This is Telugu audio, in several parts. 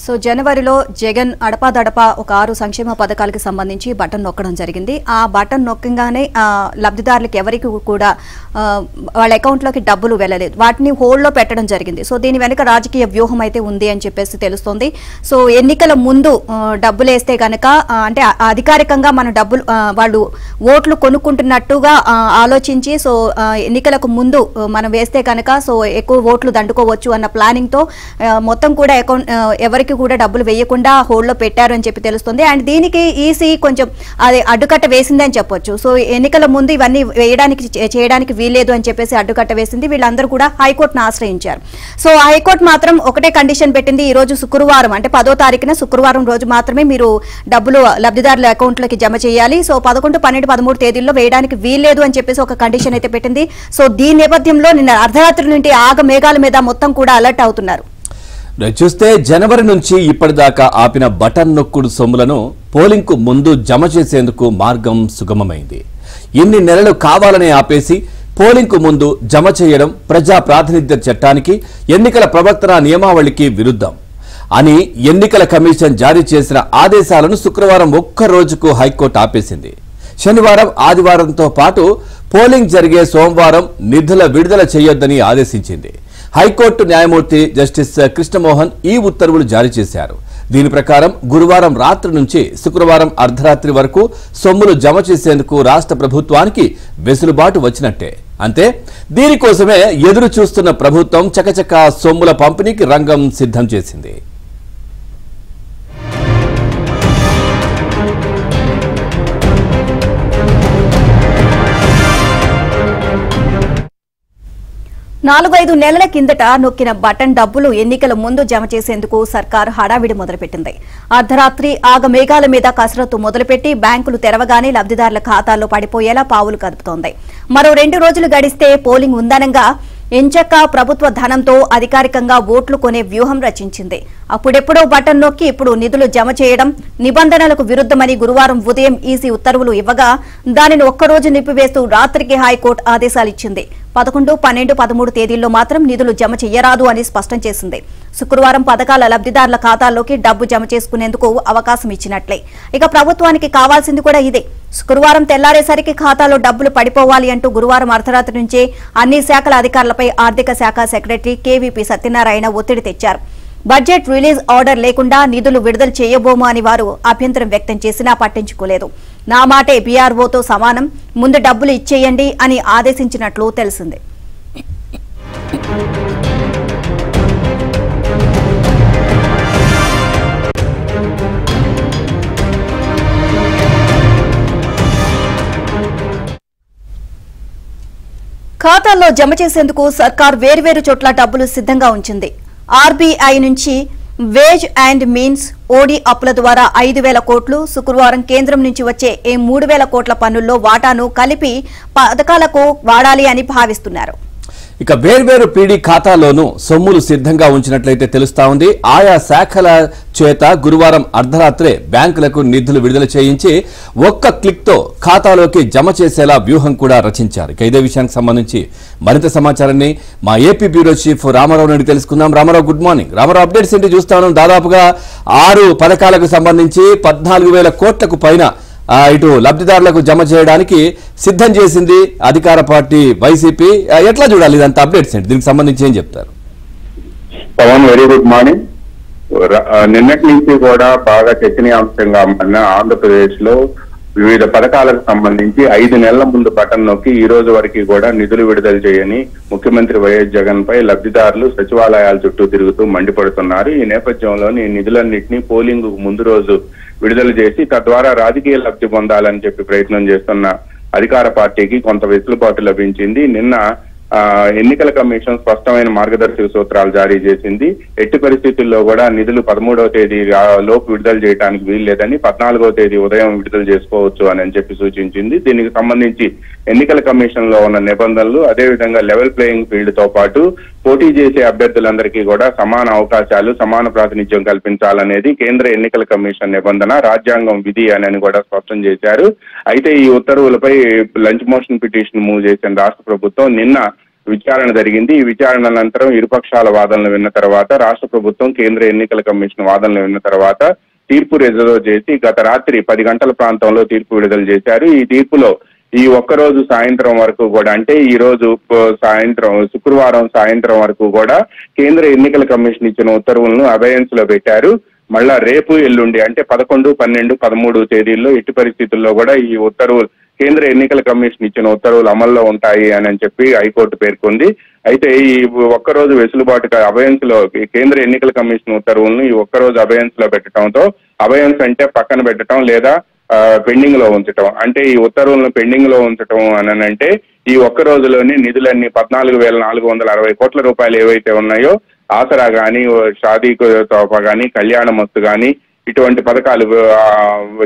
సో జనవరిలో జగన్ అడపాదడపా ఒక 6 సంక్షేమ పథకాలకు సంబంధించి బటన్ నొక్కడం జరిగింది. ఆ బటన్ నొక్కగానే లబ్ధిదారులకు ఎవరికి కూడా వాళ్ళ అకౌంట్లోకి డబ్బులు వెళ్ళలేదు, వాటిని హోల్డ్లో పెట్టడం జరిగింది. సో దీని వెనుక రాజకీయ వ్యూహం అయితే ఉంది అని చెప్పేసి తెలుస్తోంది. సో ఎన్నికల ముందు డబ్బులు వేస్తే కనుక అంటే అధికారికంగా మన డబ్బులు వాళ్ళు ఓట్లు కొనుక్కుంటున్నట్టుగా ఆలోచించి సో ఎన్నికలకు ముందు మనం వేస్తే కనుక సో ఎక్కువ ఓట్లు దండుకోవచ్చు అన్న ప్లానింగ్తో మొత్తం కూడా అకౌంట్ ఎవరికి కూడా డబ్బులు వేయకుండా హోల్డ్లో పెట్టారు అని చెప్పి తెలుస్తుంది. అండ్ దీనికి ఈసీ కొంచెం అది అడ్డుకట్ట వేసిందని చెప్పొచ్చు. సో ఎన్నికల ముందు ఇవన్నీ చేయడానికి వీల్లేదు అని చెప్పేసి అడ్డుకట్ట వేసింది. వీళ్ళందరూ కూడా హైకోర్టును ఆశ్రయించారు. సో హైకోర్టు మాత్రం ఒకటే కండిషన్ పెట్టింది, ఈ రోజు శుక్రవారం అంటే 10వ తారీఖున శుక్రవారం రోజు మాత్రమే మీరు డబ్బులు లబ్ధిదారుల అకౌంట్లోకి జమ చేయాలి. సో 11, 12, 13 తేదీల్లో వేయడానికి వీల్లేదు అని చెప్పేసి ఒక కండిషన్ అయితే పెట్టింది. సో దీని నేపథ్యంలో నిన్న అర్ధరాత్రి నుండి మేఘాల మీద మొత్తం కూడా అలర్ట్ అవుతున్నారు. చూస్తే జనవరి నుంచి ఇప్పటిదాకా ఆపిన బటన్ నొక్కుడు సొమ్ములను పోలింగ్ కు ముందు జమ చేసేందుకు మార్గం సుగమమైంది. ఇన్ని నెలలు కావాలనే ఆపేసి పోలింగ్ కు ముందు జమ చేయడం ప్రజా ప్రాతినిధ్య చట్టానికి, ఎన్నికల ప్రవర్తన నియమావళికి విరుద్ధం అని ఎన్నికల కమిషన్ జారీ చేసిన ఆదేశాలను శుక్రవారం ఒక్క రోజుకు హైకోర్టు ఆపేసింది. శనివారం, ఆదివారంతో పాటు పోలింగ్ జరిగే సోమవారం నిధుల విడుదల చేయొద్దని ఆదేశించింది. హైకోర్టు న్యాయమూర్తి జస్టిస్ కృష్ణమోహన్ ఈ ఉత్తర్వులు జారీ చేశారు. దీని ప్రకారం గురువారం రాత్రి నుంచి శుక్రవారం అర్ధరాత్రి వరకు సొమ్ములు జమ చేసేందుకు రాష్ట్ర ప్రభుత్వానికి వెసులుబాటు వచ్చినట్టే. అంతే, దీనికోసమే ఎదురు చూస్తున్న ప్రభుత్వం చకచకా సొమ్ముల పంపిణీకి రంగం సిద్ధం చేసింది. నాలుగైదు నెలల కిందట నొక్కిన బటన్ డబ్బులు ఎన్నికల ముందు జమ చేసేందుకు సర్కారు హడావిడి మొదలుపెట్టింది. అర్ధరాత్రి మేఘాల మీద కసరత్తు మొదలుపెట్టి బ్యాంకులు తెరవగానే లబ్ధిదారుల ఖాతాల్లో పడిపోయేలా పావులు కదుపుతోంది. మరో 2 రోజులు గడిస్తే పోలింగ్ ఉందనంగా ఎంచక్క ప్రభుత్వ ధనంతో అధికారికంగా ఓట్లు కొనే వ్యూహం రచించింది. అప్పుడెప్పుడో బటన్ నొక్కి ఇప్పుడు నిధులు జమ చేయడం నిబంధనలకు విరుద్ధమని గురువారం ఉదయం ఈసీ ఉత్తర్వులు ఇవ్వగా దానిని ఒక్కరోజు నిలిపివేస్తూ రాత్రికి హైకోర్టు ఆదేశాలిచ్చింది. 11, 12, 13 తేదీల్లో మాత్రం నిధులు జమ చెయ్యరాదు అని స్పష్టం చేసింది. శుక్రవారం పథకాల లబ్ధిదారుల ఖాతాల్లోకి డబ్బు జమ చేసుకునేందుకు అవకాశం ఇచ్చినట్లే. ఇక ప్రభుత్వానికి కావాల్సింది కూడా ఇదే. శుక్రవారం తెల్లారేసరికి ఖాతాలో డబ్బులు పడిపోవాలి అంటూ గురువారం అర్ధరాత్రి నుంచే అన్ని శాఖల అధికారులపై ఆర్థిక శాఖ సెక్రటరీ కేవీపీ సత్యనారాయణ ఒత్తిడి తెచ్చారు. బడ్జెట్ రిలీజ్ ఆర్డర్ లేకుండా నిధులు విడుదల చేయబోము అని వారు అభ్యంతరం వ్యక్తం చేసినా పట్టించుకోలేదు. నా మాటే బీఆర్ఓతో సమానం, ముందు డబ్బులు ఇచ్చేయండి అని ఆదేశించినట్లు తెలిసింది. ఖాతాల్లో జమ చేసేందుకు సర్కార్ వేర్వేరు చోట్ల డబ్బులు సిద్ధంగా ఉంచింది. ఆర్బీఐ నుంచి వేజ్ అండ్ మీన్స్ ఓడి అప్పుల ద్వారా 5,000 కోట్లు, శుక్రవారం కేంద్రం నుంచి వచ్చే 3,000 కోట్ల పన్నుల్లో వాటాను కలిపి పథకాలకు వాడాలి అని భావిస్తున్నారు. ఇక వేర్వేరు పీడీ ఖాతాలోనూ సొమ్ములు సిద్ధంగా ఉంచినట్లయితే తెలుస్తా ఉంది. ఆయా శాఖల చేత గురువారం అర్ధరాత్రే బ్యాంకులకు నిధులు విడుదల చేయించి ఒక్క క్లిక్ తో ఖాతాలోకి జమ చేసేలా వ్యూహం కూడా రచించారు. ఇక ఇదే విషయానికి సంబంధించి మరింత సమాచారాన్ని మా ఏపీ బ్యూరో చీఫ్ రామారావు నుండి తెలుసుకుందాం. Ramarao, good morning. Ramarao, updates ఏంటి చూస్తాను. దాదాపుగా 6 పథకాలకు సంబంధించి 14,000 కోట్లకు పైన ఇటు లబ్ధిదారులకు జమ చేయడానికి సిద్ధం చేసింది అధికార పార్టీ వైసీపీ. ఎట్లా చూడాలి ఇదంతా, అప్డేట్స్ ఏంటి, దీనికి సంబంధించి ఏం చెప్తారు? Pawan, very good morning. నిన్నటి నుంచి కూడా బాగా చర్చనీయాంశంగా మారిన ఆంధ్రప్రదేశ్ లో వివిధ పథకాలకు సంబంధించి 5 నెలల ముందు బటన్ నొక్కి ఈ రోజు వరకు కూడా నిధులు విడుదల చేయని ముఖ్యమంత్రి వైఎస్ జగన్ పై లబ్ధిదారులు సచివాలయాల చుట్టూ తిరుగుతూ మండిపడుతున్నారు. ఈ నేపథ్యంలోని నిధులన్నింటినీ పోలింగ్ ముందు రోజు విడుదల చేసి తద్వారా రాజకీయ లబ్ధి పొందాలని చెప్పి ప్రయత్నం చేస్తున్న అధికార పార్టీకి కొంత వెసులుబాటు లభించింది. నిన్న ఎన్నికల కమిషన్ స్పష్టమైన మార్గదర్శక సూత్రాలు జారీ చేసింది. ఎట్టి పరిస్థితుల్లో కూడా నిధులు 13వ తేదీ లోపు విడుదల చేయడానికి వీల్లేదని, 14వ తేదీ ఉదయం విడుదల చేసుకోవచ్చు అని చెప్పి సూచించింది. దీనికి సంబంధించి ఎన్నికల కమిషన్ లో ఉన్న నిబంధనలు, అదేవిధంగా లెవెల్ ప్లేయింగ్ ఫీల్డ్ తో పాటు పోటీ చేసే అభ్యర్థులందరికీ కూడా సమాన అవకాశాలు, సమాన ప్రాతినిధ్యం కల్పించాలనేది కేంద్ర ఎన్నికల కమిషన్ నిబంధన, రాజ్యాంగం విధి అని కూడా స్పష్టం చేశారు. అయితే ఈ ఉత్తర్వులపై లంచ్ మోషన్ పిటిషన్ మూవ్ చేసిన రాష్ట్ర ప్రభుత్వం నిన్న విచారణ జరిగింది. ఈ విచారణ అనంతరం ఇరుపక్షాల వాదనలు విన్న తర్వాత రాష్ట్ర ప్రభుత్వం కేంద్ర ఎన్నికల కమిషన్ వాదనలు విన్న తర్వాత తీర్పు రిజర్వ్ చేసి గత రాత్రి 10 గంటల ప్రాంతంలో తీర్పు విడుదల చేశారు. ఈ తీర్పులో ఈ ఒక్కరోజు సాయంత్రం వరకు కూడా, అంటే ఈ రోజు సాయంత్రం శుక్రవారం సాయంత్రం వరకు కూడా కేంద్ర ఎన్నికల కమిషన్ ఇచ్చిన ఉత్తర్వులను అబయన్స్ లో పెట్టారు. మళ్ళా రేపు ఎల్లుండి అంటే 11, 12, 13 తేదీల్లో ఎట్టి పరిస్థితుల్లో కూడా ఈ ఉత్తర్వులు కేంద్ర ఎన్నికల కమిషన్ ఇచ్చిన ఉత్తర్వులు అమల్లో ఉంటాయి అని చెప్పి హైకోర్టు పేర్కొంది. అయితే ఈ ఒక్కరోజు వెసులుబాటు అబయన్స్ లో కేంద్ర ఎన్నికల కమిషన్ ఉత్తర్వులను ఈ ఒక్కరోజు అబయన్స్ లో పెట్టడంతో, అబయన్స్ అంటే పక్కన పెట్టడం లేదా పెండింగ్ లో ఉంచటం, అంటే ఈ ఉత్తర్వులను పెండింగ్ లో ఉంచటం అని అంటే ఈ ఒక్క రోజులోనే నిధులన్నీ 14,460 కోట్ల రూపాయలు ఏవైతే ఉన్నాయో ఆసరా గాని, షాదీ తోఫా గాని, కళ్యాణ మస్తు గాని, ఇటువంటి పథకాలు,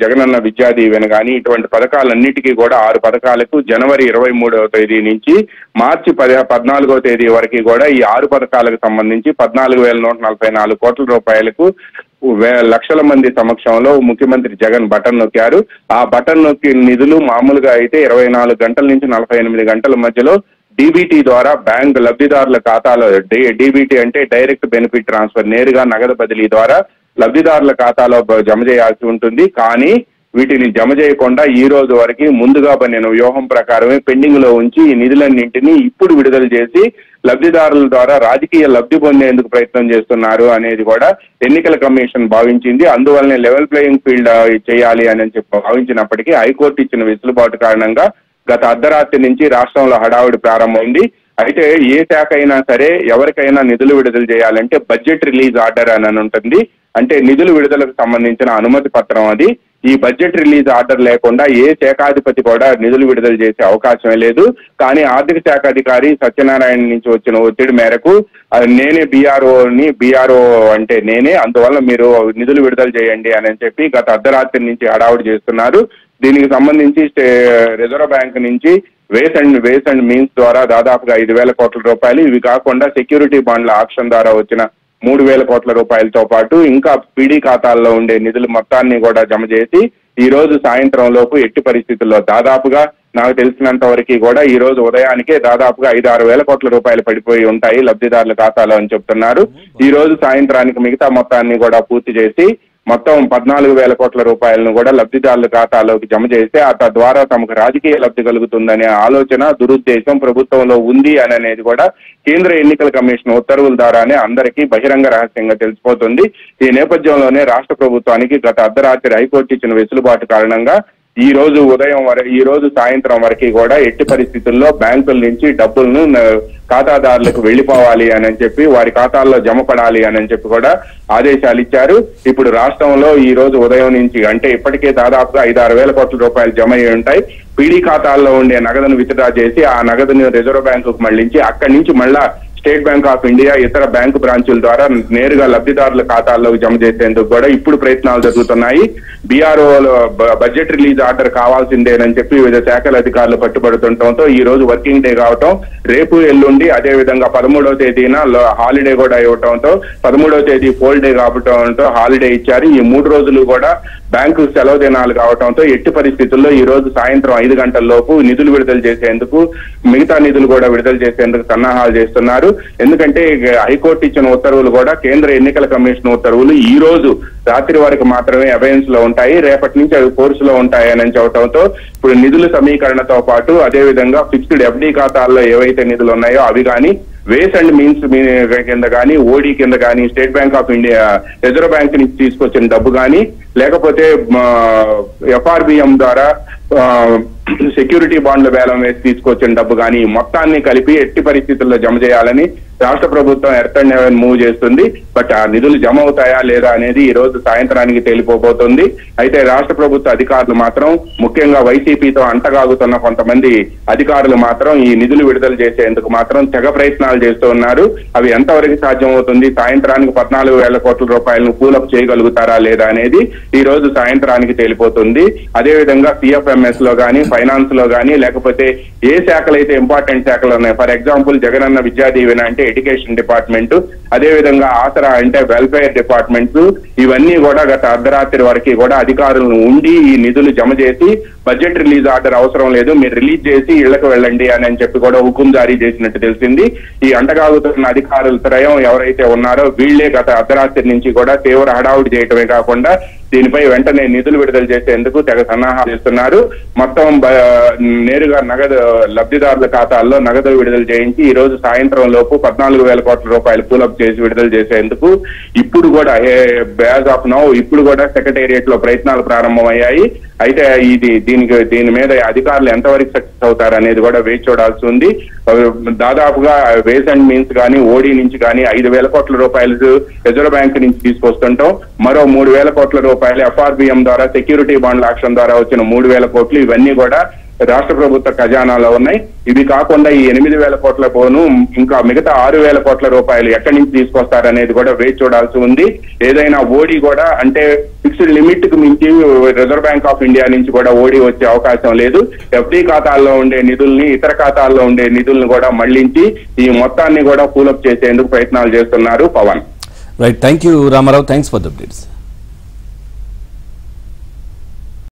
జగనన్న విద్యా దీవెన గాని, ఇటువంటి పథకాలన్నిటికీ కూడా 6 పథకాలకు జనవరి 23వ తేదీ నుంచి మార్చి 14వ తేదీ వరకు కూడా ఈ 6 పథకాలకు సంబంధించి 14,144 కోట్ల రూపాయలకు లక్షల మంది సమక్షంలో ముఖ్యమంత్రి జగన్ బటన్ నొక్కారు. ఆ బటన్ నొక్కి నిధులు మామూలుగా అయితే 24 గంటల నుంచి 48 గంటల మధ్యలో డీబీటీ ద్వారా బ్యాంక్ లబ్ధిదారుల ఖాతాలో, డీబీటీ అంటే డైరెక్ట్ బెనిఫిట్ ట్రాన్స్ఫర్, నేరుగా నగదు బదిలీ ద్వారా లబ్ధిదారుల ఖాతాలో జమ చేయాల్సి ఉంటుంది. కానీ వీటిని జమ చేయకుండా ఈ రోజు వరకు ముందుగా పన్నిన వ్యూహం ప్రకారమే పెండింగ్ లో ఉంచి ఈ నిధులన్నింటినీ ఇప్పుడు విడుదల చేసి లబ్ధిదారుల ద్వారా రాజకీయ లబ్ధి పొందేందుకు ప్రయత్నం చేస్తున్నారు అనేది కూడా ఎన్నికల కమిషన్ భావించింది. అందువల్లనే లెవెల్ ప్లేయింగ్ ఫీల్డ్ చేయాలి అని చెప్పి భావించినప్పటికీ హైకోర్టు ఇచ్చిన వెసులుబాటు కారణంగా గత అర్ధరాత్రి నుంచి రాష్ట్రంలో హడావుడి ప్రారంభమైంది. అయితే ఏ శాఖ అయినా సరే ఎవరికైనా నిధులు విడుదల చేయాలంటే బడ్జెట్ రిలీజ్ ఆర్డర్ అని ఉంటుంది. అంటే నిధులు విడుదలకు సంబంధించిన అనుమతి పత్రం అది. ఈ బడ్జెట్ రిలీజ్ ఆర్డర్ లేకుండా ఏ శాఖాధిపతి కూడా నిధులు విడుదల చేసే అవకాశమే లేదు. కానీ ఆర్థిక శాఖ అధికారి సత్యనారాయణ నుంచి వచ్చిన ఒత్తిడి మేరకు నేనే బీఆర్ఓ అంటే నేనే, అందువల్ల మీరు నిధులు విడుదల చేయండి అని చెప్పి గత అర్ధరాత్రి నుంచి హడావుడి చేస్తున్నారు. దీనికి సంబంధించి రిజర్వ్ బ్యాంక్ నుంచి వేస్ అండ్ మీన్స్ ద్వారా దాదాపుగా 5,000 కోట్ల రూపాయలు, ఇవి కాకుండా సెక్యూరిటీ బాండ్ల ఆక్షన్ ద్వారా వచ్చిన 3,000 కోట్ల రూపాయలతో పాటు ఇంకా పీడీ ఖాతాల్లో ఉండే నిధులు మొత్తాన్ని కూడా జమ చేసి ఈ రోజు సాయంత్రం లోపు ఎట్టి పరిస్థితుల్లో దాదాపుగా నాకు తెలిసినంత వరకు కూడా ఈ రోజు ఉదయానికే దాదాపుగా 5-6 వేల కోట్ల రూపాయలు పడిపోయి ఉంటాయి లబ్ధిదారుల ఖాతాలో అని చెప్తున్నారు. ఈ రోజు సాయంత్రానికి మిగతా మొత్తాన్ని కూడా పూర్తి చేసి మొత్తం 14,000 కోట్ల రూపాయలను కూడా లబ్ధిదారుల ఖాతాలోకి జమ చేస్తే తద్వారా తమకు రాజకీయ లబ్ధి కలుగుతుందనే ఆలోచన, దురుద్దేశం ప్రభుత్వంలో ఉంది అని అనేది కూడా కేంద్ర ఎన్నికల కమిషన్ ఉత్తర్వుల ద్వారానే అందరికీ బహిరంగ రహస్యంగా తెలిసిపోతుంది. ఈ నేపథ్యంలోనే రాష్ట్ర ప్రభుత్వానికి గత అర్ధరాత్రి హైకోర్టు ఇచ్చిన వెసులుబాటు కారణంగా ఈ రోజు సాయంత్రం వరకు కూడా ఎట్టి పరిస్థితుల్లో బ్యాంకుల నుంచి డబ్బులను ఖాతాదారులకు వెళ్లిపోవాలి అని చెప్పి వారి ఖాతాల్లో జమ పడాలి అని చెప్పి కూడా ఆదేశాలు ఇచ్చారు. ఇప్పుడు రాష్ట్రంలో ఈ రోజు ఉదయం నుంచి అంటే ఇప్పటికే దాదాపుగా 5-6 వేల కోట్ల రూపాయలు జమ అయి ఉంటాయి. పీడీ ఖాతాల్లో ఉండే నగదును విత్డ్రా చేసి ఆ నగదుని రిజర్వ్ బ్యాంకుకు మళ్లించి అక్కడి నుంచి మళ్ళా స్టేట్ బ్యాంక్ ఆఫ్ ఇండియా ఇతర బ్యాంకు బ్రాంచుల ద్వారా నేరుగా లబ్ధిదారుల ఖాతాల్లోకి జమ చేసేందుకు కూడా ఇప్పుడు ప్రయత్నాలు జరుగుతున్నాయి. బీఆర్ఓలో బడ్జెట్ రిలీజ్ ఆర్డర్ కావాల్సిందేనని చెప్పి వివిధ శాఖల అధికారులు పట్టుబడుతుండటంతో ఈ రోజు వర్కింగ్ డే కావటం, రేపు ఎల్లుండి అదే విధంగా 13వ తేదీన హాలిడే కూడా ఇవ్వటంతో 13వ తేదీ ఫోల్ డే కావటంతో హాలిడే ఇచ్చారు. ఈ 3 రోజులు కూడా బ్యాంకు సెలవు దినాలు కావటంతో ఎట్టి పరిస్థితుల్లో ఈ రోజు సాయంత్రం 5 గంటల లోపు నిధులు విడుదల చేసేందుకు, మిగతా నిధులు కూడా విడుదల చేసేందుకు సన్నాహాలు చేస్తున్నారు. ఎందుకంటే హైకోర్టు ఇచ్చిన ఉత్తర్వులు కూడా కేంద్ర ఎన్నికల కమిషన్ ఉత్తర్వులు ఈ రోజు రాత్రి వరకు మాత్రమే అబయన్స్ లో ఉంటాయి, రేపటి నుంచి అవి కోర్సులో ఉంటాయని చెప్పడంతో ఇప్పుడు నిధుల సమీకరణతో పాటు అదే విధంగా ఫిక్స్డ్ ఎఫ్డీ ఖాతాల్లో ఏవైతే నిధులు ఉన్నాయో అవి కానీ, వేస్ అండ్ మీన్స్ కింద కానీ, ఓడీ కింద కానీ, state bank of India reserve bank నుంచి తీసుకొచ్చిన డబ్బు కానీ, లేకపోతే ఎఫ్ఆర్బిఎం ద్వారా సెక్యూరిటీ బాండ్ల వేలం వేసి తీసుకొచ్చిన డబ్బు కానీ మొత్తాన్ని కలిపి ఎట్టి పరిస్థితుల్లో జమ చేయాలని రాష్ట్ర ప్రభుత్వం ఎర్త్ అండ్ హెవెన్ మూవ్ చేస్తుంది. బట్ ఆ నిధులు జమ అవుతాయా లేదా అనేది ఈ రోజు సాయంత్రానికి తేలిపోబోతుంది. అయితే రాష్ట్ర ప్రభుత్వ అధికారులు మాత్రం, ముఖ్యంగా వైసీపీతో అంటగాగుతున్న కొంతమంది అధికారులు మాత్రం ఈ నిధులు విడుదల చేసేందుకు మాత్రం తెగ ప్రయత్నాలు చేస్తూ ఉన్నారు. అవి ఎంతవరకు సాధ్యమవుతుంది, సాయంత్రానికి 14,000 కోట్ల రూపాయలను పూలప్ చేయగలుగుతారా లేదా అనేది ఈ రోజు సాయంత్రానికి తేలిపోతుంది. అదేవిధంగా సిఎఫ్ఎంఎస్ లో కానీ, ఫైనాన్స్ లో కానీ, లేకపోతే ఏ శాఖలు అయితే ఇంపార్టెంట్ శాఖలు ఉన్నాయి, ఫర్ ఎగ్జాంపుల్ జగనన్న విద్యా దీవెన అంటే ఎడ్యుకేషన్ డిపార్ట్మెంట్, అదేవిధంగా ఆసరా అంటే వెల్ఫేర్ డిపార్ట్మెంట్స్ ఇవన్నీ కూడా గత అర్ధరాత్రి వరకు కూడా అధికారులను ఉండి ఈ నిధులు జమ చేసి బడ్జెట్ రిలీజ్ ఆర్డర్ అవసరం లేదు, మీరు రిలీజ్ చేసి ఇళ్లకు వెళ్ళండి అని చెప్పి కూడా హుకుం జారీ చేసినట్టు తెలిసింది. ఈ అంటగాగుతున్న అధికారుల త్రయం ఎవరైతే ఉన్నారో వీళ్లే గత అర్ధరాత్రి నుంచి కూడా తీవ్ర హడావుడి చేయటమే కాకుండా దీనిపై వెంటనే నిధులు విడుదల చేసేందుకు తెగ సన్నాహాలు చేస్తున్నారు. మొత్తం నేరుగా నగదు లబ్ధిదారుల ఖాతాల్లో నగదు విడుదల చేయించి ఈ రోజు సాయంత్రం లోపు 14,000 కోట్ల రూపాయలు పూలప్ చేసి విడుదల చేసేందుకు ఇప్పుడు కూడా యాజ్ ఆఫ్ నౌ ఇప్పుడు కూడా సెక్రటేరియట్ లో ప్రయత్నాలు ప్రారంభమయ్యాయి. అయితే దీని మీద అధికారులు ఎంతవరకు సక్సెస్ అవుతారు అనేది కూడా వేచి చూడాల్సి ఉంది. దాదాపుగా వేస్ అండ్ మీన్స్ కానీ ఓడి నుంచి కానీ 5,000 కోట్ల రూపాయలు రిజర్వ్ బ్యాంక్ నుంచి తీసుకొస్తుంటాం, మరో 3,000 కోట్ల రూపాయలు FRBM ద్వారా సెక్యూరిటీ బాండ్ల ఆక్షన్ ద్వారా వచ్చిన 3,000 కోట్లు ఇవన్నీ కూడా రాష్ట్ర ప్రభుత్వ ఖజానాలో ఉన్నాయి. ఇవి కాకుండా ఈ 8,000 కోట్ల పోను ఇంకా మిగతా 6,000 కోట్ల రూపాయలు ఎక్కడి నుంచి తీసుకొస్తారనేది కూడా వేచి చూడాల్సి ఉంది. ఏదైనా ఓడి కూడా అంటే ఫిక్స్డ్ లిమిట్ కు మించి రిజర్వ్ బ్యాంక్ ఆఫ్ ఇండియా నుంచి కూడా ఓడి వచ్చే అవకాశం లేదు. FD ఖాతాల్లో ఉండే నిధుల్ని ఇతర ఖాతాల్లో ఉండే నిధుల్ని కూడా మళ్లించి ఈ మొత్తాన్ని కూడా పూలప్ చేసేందుకు ప్రయత్నాలు చేస్తున్నారు Pawan. Right, thank you Ramarao, thanks for the updates.